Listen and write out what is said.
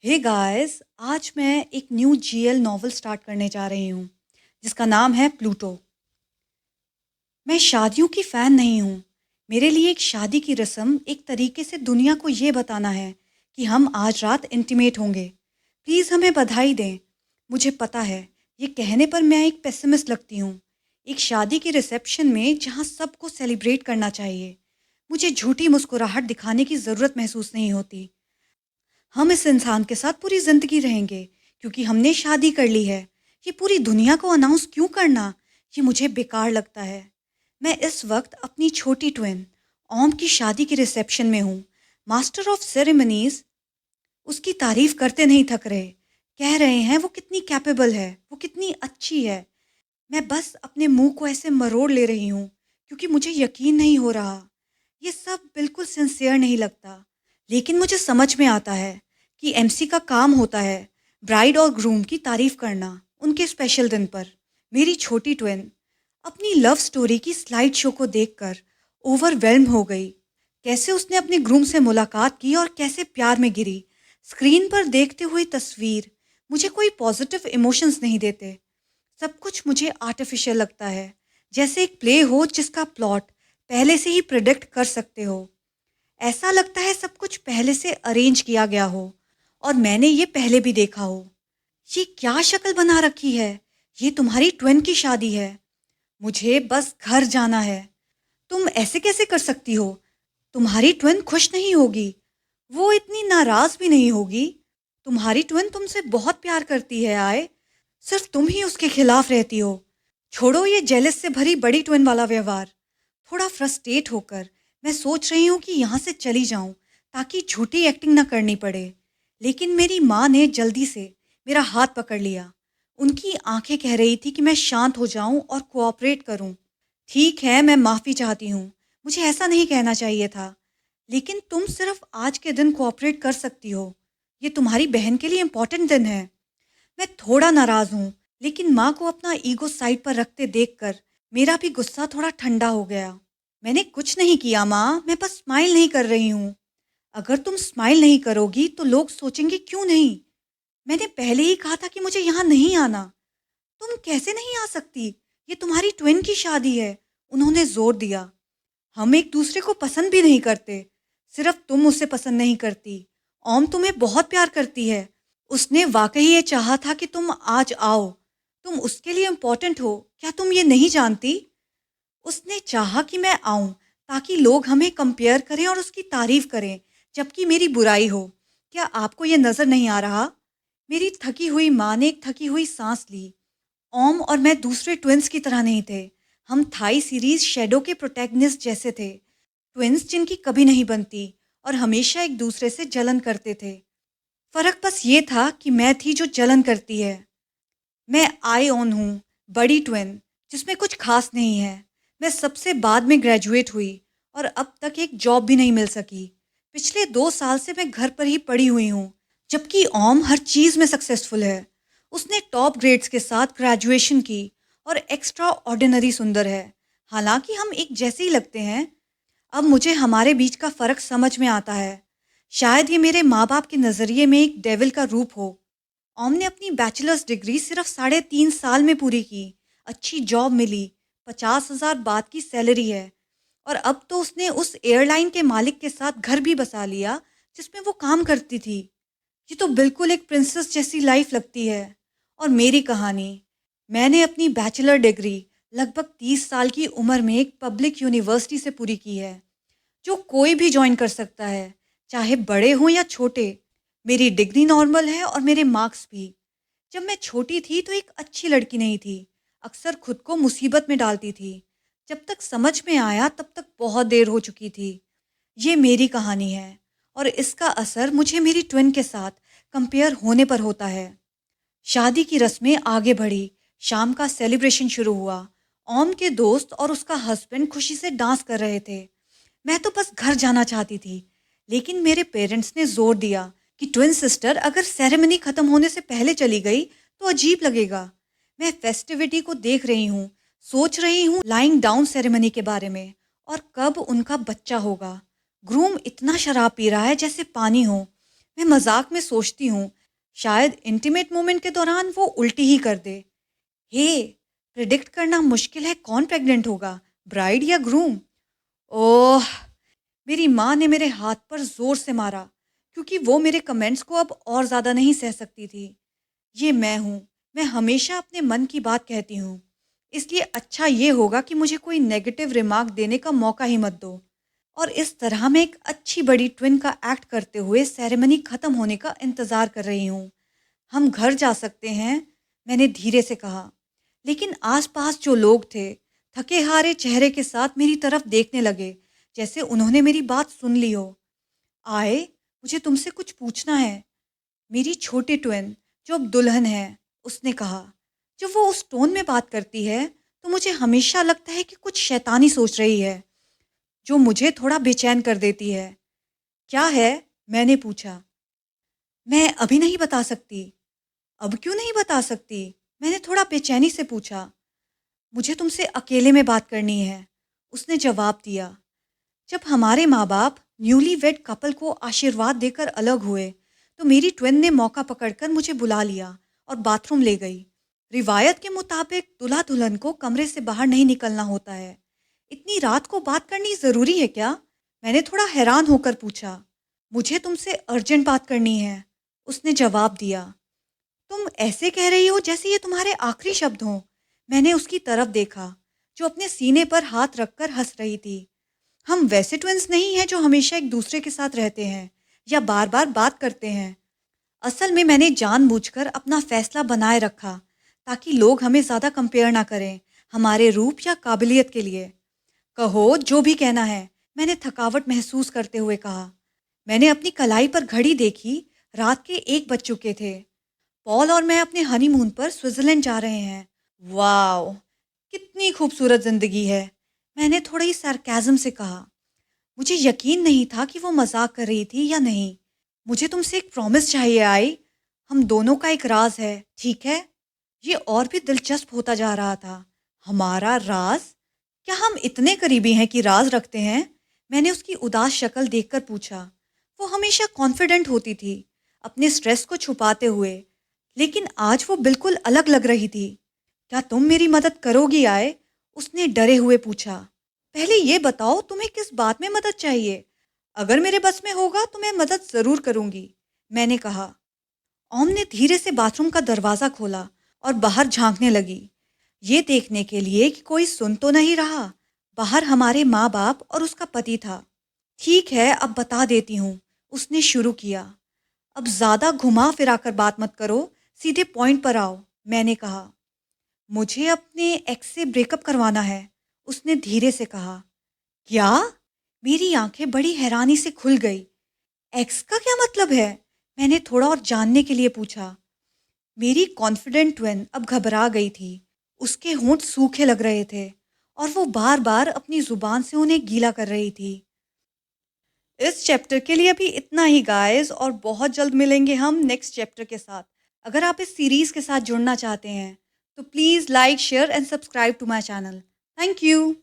Hey guys, आज मैं एक न्यू जीएल नॉवल स्टार्ट करने जा रही हूँ जिसका नाम है प्लूटो। मैं शादियों की फ़ैन नहीं हूँ। मेरे लिए एक शादी की रस्म एक तरीके से दुनिया को ये बताना है कि हम आज रात इंटीमेट होंगे। प्लीज़ हमें बधाई दें। मुझे पता है, ये कहने पर मैं एक पेसिमिस्ट लगती हूँ। एक शादी की रिसेप्शन में जहाँ सबको सेलिब्रेट करना चाहिए, मुझे झूठी मुस्कुराहट दिखाने की ज़रूरत महसूस नहीं होती। हम इस इंसान के साथ पूरी ज़िंदगी रहेंगे क्योंकि हमने शादी कर ली है। ये पूरी दुनिया को अनाउंस क्यों करना? ये मुझे बेकार लगता है। मैं इस वक्त अपनी छोटी ट्विन ओम की शादी के रिसेप्शन में हूँ। मास्टर ऑफ सेरेमनीज उसकी तारीफ करते नहीं थक रहे। कह रहे हैं वो कितनी कैपेबल है, वो कितनी अच्छी है। मैं बस अपने मुंह को ऐसे मरोड़ ले रही हूँ क्योंकि मुझे यकीन नहीं हो रहा। ये सब बिल्कुल सिंसियर नहीं लगता। लेकिन मुझे समझ में आता है कि एमसी का काम होता है ब्राइड और ग्रूम की तारीफ करना उनके स्पेशल दिन पर। मेरी छोटी ट्विन अपनी लव स्टोरी की स्लाइड शो को देखकर ओवरवेल्म हो गई। कैसे उसने अपने ग्रूम से मुलाकात की और कैसे प्यार में गिरी। स्क्रीन पर देखते हुए तस्वीर मुझे कोई पॉजिटिव इमोशंस नहीं देते। सब कुछ मुझे आर्टिफिशियल लगता है, जैसे एक प्ले हो जिसका प्लॉट पहले से ही प्रिडिक्ट कर सकते हो। ऐसा लगता है सब कुछ पहले से अरेंज किया गया हो और मैंने ये पहले भी देखा हो। ये क्या शक्ल बना रखी है? ये तुम्हारी ट्विन की शादी है। मुझे बस घर जाना है। तुम ऐसे कैसे कर सकती हो? तुम्हारी ट्विन खुश नहीं होगी। वो इतनी नाराज भी नहीं होगी। तुम्हारी ट्विन तुमसे बहुत प्यार करती है आए। सिर्फ तुम ही उसके खिलाफ रहती हो। छोड़ो ये जेलस से भरी बड़ी ट्विन वाला व्यवहार। थोड़ा फ्रस्ट्रेट होकर मैं सोच रही हूँ कि यहाँ से चली जाऊँ ताकि झूठी एक्टिंग ना करनी पड़े। लेकिन मेरी माँ ने जल्दी से मेरा हाथ पकड़ लिया। उनकी आंखें कह रही थी कि मैं शांत हो जाऊं और कोऑपरेट करूं। ठीक है, मैं माफ़ी चाहती हूँ। मुझे ऐसा नहीं कहना चाहिए था। लेकिन तुम सिर्फ आज के दिन कोऑपरेट कर सकती हो। ये तुम्हारी बहन के लिए इम्पोर्टेंट दिन है। मैं थोड़ा नाराज़ हूँ, लेकिन माँ को अपना ईगो साइड पर रखते देखकर मेरा भी गुस्सा थोड़ा ठंडा हो गया। मैंने कुछ नहीं किया माँ, मैं बस स्माइल नहीं कर रही हूँ। अगर तुम स्माइल नहीं करोगी तो लोग सोचेंगे क्यों नहीं। मैंने पहले ही कहा था कि मुझे यहाँ नहीं आना। तुम कैसे नहीं आ सकती? ये तुम्हारी ट्विन की शादी है। उन्होंने जोर दिया। हम एक दूसरे को पसंद भी नहीं करते। सिर्फ तुम उसे पसंद नहीं करती। ओम तुम्हें बहुत प्यार करती है। उसने वाकई ये चाहा था कि तुम आज आओ। तुम उसके लिए इम्पोर्टेंट हो, क्या तुम ये नहीं जानती? उसने चाहा कि मैं आऊं ताकि लोग हमें कंपेयर करें और उसकी तारीफ करें, जबकि मेरी बुराई हो। क्या आपको ये नजर नहीं आ रहा? मेरी थकी हुई माँ ने एक थकी हुई सांस ली। ओम और मैं दूसरे ट्विंस की तरह नहीं थे। हम थाई सीरीज शेडो के प्रोटैगनिस्ट जैसे थे। ट्विंस जिनकी कभी नहीं बनती और हमेशा एक दूसरे से जलन करते थे। फर्क बस ये था कि मैं थी जो जलन करती है। मैं आई ऑन हूँ, बड़ी ट्विन, जिसमें कुछ खास नहीं है। मैं सबसे बाद में ग्रेजुएट हुई और अब तक एक जॉब भी नहीं मिल सकी। पिछले 2 साल से मैं घर पर ही पड़ी हुई हूँ, जबकि ओम हर चीज़ में सक्सेसफुल है। उसने टॉप ग्रेड्स के साथ ग्रेजुएशन की और एक्स्ट्रा ऑर्डिनरी सुंदर है। हालांकि हम एक जैसे ही लगते हैं। अब मुझे हमारे बीच का फ़र्क समझ में आता है। शायद ये मेरे माँ बाप के नज़रिए में एक डेविल का रूप हो। ओम ने अपनी बैचलर्स डिग्री सिर्फ 3.5 साल में पूरी की। अच्छी जॉब मिली, 50,000 बात की सैलरी है। और अब तो उसने उस एयरलाइन के मालिक के साथ घर भी बसा लिया जिसमें वो काम करती थी। ये तो बिल्कुल एक प्रिंसेस जैसी लाइफ लगती है। और मेरी कहानी, मैंने अपनी बैचलर डिग्री लगभग 30 साल की उम्र में एक पब्लिक यूनिवर्सिटी से पूरी की है, जो कोई भी ज्वाइन कर सकता है, चाहे बड़े हों या छोटे। मेरी डिग्री नॉर्मल है और मेरे मार्क्स भी। जब मैं छोटी थी तो एक अच्छी लड़की नहीं थी। अक्सर खुद को मुसीबत में डालती थी। जब तक समझ में आया तब तक बहुत देर हो चुकी थी। ये मेरी कहानी है और इसका असर मुझे मेरी ट्विन के साथ कंपेयर होने पर होता है। शादी की रस्में आगे बढ़ी। शाम का सेलिब्रेशन शुरू हुआ। ओम के दोस्त और उसका हस्बैंड खुशी से डांस कर रहे थे। मैं तो बस घर जाना चाहती थी, लेकिन मेरे पेरेंट्स ने जोर दिया कि ट्विन सिस्टर अगर सेरेमनी खत्म होने से पहले चली गई तो अजीब लगेगा। मैं फेस्टिविटी को देख रही हूँ, सोच रही हूँ लाइंग डाउन सेरेमनी के बारे में और कब उनका बच्चा होगा। ग्रूम इतना शराब पी रहा है जैसे पानी हो। मैं मजाक में सोचती हूँ, शायद इंटीमेट मोमेंट के दौरान वो उल्टी ही कर दे। हे, प्रिडिक्ट करना मुश्किल है कौन प्रेग्नेंट होगा, ब्राइड या ग्रूम। ओह! मेरी माँ ने मेरे हाथ पर ज़ोर से मारा, क्योंकि वो मेरे कमेंट्स को अब और ज़्यादा नहीं सह सकती थी। ये मैं हूँ, मैं हमेशा अपने मन की बात कहती हूँ। इसलिए अच्छा ये होगा कि मुझे कोई नेगेटिव रिमार्क देने का मौका ही मत दो। और इस तरह मैं एक अच्छी बड़ी ट्विन का एक्ट करते हुए सेरेमनी ख़त्म होने का इंतज़ार कर रही हूँ। हम घर जा सकते हैं, मैंने धीरे से कहा। लेकिन आसपास जो लोग थे, थके हारे चेहरे के साथ मेरी तरफ देखने लगे, जैसे उन्होंने मेरी बात सुन ली हो। आए, मुझे तुमसे कुछ पूछना है। मेरी छोटी ट्विन, जो अब दुल्हन है, उसने कहा। जब वो उस टोन में बात करती है, तो मुझे हमेशा लगता है कि कुछ शैतानी सोच रही है, जो मुझे थोड़ा बेचैन कर देती है। क्या है? मैंने पूछा। मैं अभी नहीं बता सकती। अब क्यों नहीं बता सकती? मैंने थोड़ा बेचैनी से पूछा। मुझे तुमसे अकेले में बात करनी है, उसने जवाब दिया। जब हमारे माँ बाप न्यूली वेड कपल को आशीर्वाद देकर अलग हुए, तो मेरी ट्विन ने मौका पकड़कर मुझे बुला लिया और बाथरूम ले गई। रिवायत के मुताबिक दूल्हा दुल्हन को कमरे से बाहर नहीं निकलना होता है। इतनी रात को बात करनी जरूरी है क्या? मैंने थोड़ा हैरान होकर पूछा। मुझे तुमसे अर्जेंट बात करनी है, उसने जवाब दिया। तुम ऐसे कह रही हो जैसे ये तुम्हारे आखिरी शब्द हों। मैंने उसकी तरफ देखा, जो अपने सीने पर हाथ रखकर हंस रही थी। हम वैसे ट्विंस नहीं हैं जो हमेशा एक दूसरे के साथ रहते हैं या बार बार बात करते हैं। असल में मैंने जानबूझकर अपना फैसला बनाए रखा, ताकि लोग हमें ज़्यादा कंपेयर ना करें हमारे रूप या काबिलियत के लिए। कहो जो भी कहना है, मैंने थकावट महसूस करते हुए कहा। मैंने अपनी कलाई पर घड़ी देखी। रात के 1 बज चुके थे। पॉल और मैं अपने हनीमून पर स्विट्जरलैंड जा रहे हैं। वाओ, कितनी खूबसूरत जिंदगी है, मैंने थोड़ी सरकाज़म से कहा। मुझे यकीन नहीं था कि वो मजाक कर रही थी या नहीं। मुझे तुमसे एक प्रॉमिस चाहिए आई। हम दोनों का एक राज है, ठीक है? ये और भी दिलचस्प होता जा रहा था। हमारा राज? क्या हम इतने करीबी हैं कि राज रखते हैं? मैंने उसकी उदास शक्ल देखकर पूछा। वो हमेशा कॉन्फिडेंट होती थी, अपने स्ट्रेस को छुपाते हुए, लेकिन आज वो बिल्कुल अलग लग रही थी। क्या तुम मेरी मदद करोगी आए? उसने डरे हुए पूछा। पहले ये बताओ तुम्हें किस बात में मदद चाहिए। अगर मेरे बस में होगा तो मैं मदद जरूर करूंगी, मैंने कहा। ओम ने धीरे से बाथरूम का दरवाजा खोला और बाहर झांकने लगी, ये देखने के लिए कि कोई सुन तो नहीं रहा। बाहर हमारे माँ बाप और उसका पति था। ठीक है, अब बता देती हूँ, उसने शुरू किया। अब ज्यादा घुमा फिरा कर बात मत करो, सीधे पॉइंट पर आओ, मैंने कहा। मुझे अपने एक्स से ब्रेकअप करवाना है, उसने धीरे से कहा। क्या? मेरी आंखें बड़ी हैरानी से खुल गई। एक्स का क्या मतलब है? मैंने थोड़ा और जानने के लिए पूछा। मेरी कॉन्फिडेंट ट्विन अब घबरा गई थी। उसके होंठ सूखे लग रहे थे और वो बार बार अपनी जुबान से उन्हें गीला कर रही थी। इस चैप्टर के लिए अभी इतना ही गाइस, और बहुत जल्द मिलेंगे हम नेक्स्ट चैप्टर के साथ। अगर आप इस सीरीज के साथ जुड़ना चाहते हैं, तो please like share and subscribe to my channel. Thank you.